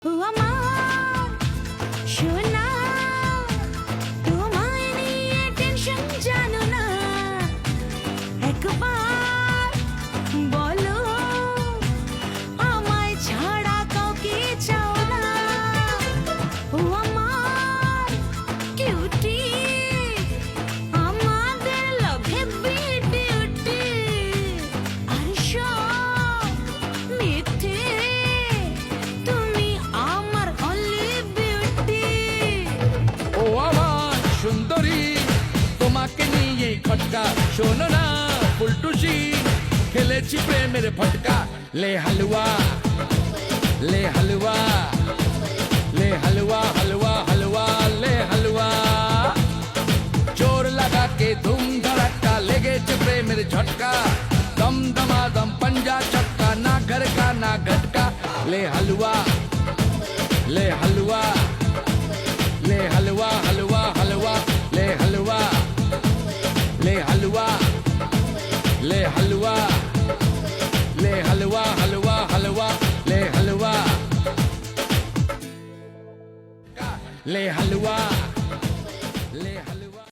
ও আমার সোনা, তোমায় নিয়ে টেনশন জানো না, একবার বলো আমায় ছাড়া কাউকে চাও না। ও আমার কিউটি, আমাদের লাভ হেভি ডিউটি, আর সব মিথ্যে, তুমি আমার অনলি বিউটি। ও আমার সুন্দরী, তোমাকে নিয়ে খটকা, শোনো না ফুলটুসি, খেলেছি প্রেমের ফটকা। ले हलवा ले हलवा ले हलवा हलवा हलवा ले हलवा, जोर लगा के धूम धड़का, लेगेছে প্রেমের ঝটকা, दम दमादम पंजा चक्का, ना घर का ना घटका। ले हलवा ले हलवा ले हलवा हलवा हलवा ले हलवा ले हलवा ले हलवा ले हलवा हलवा हलवा ले हलवा ले हलवा ले हलवा।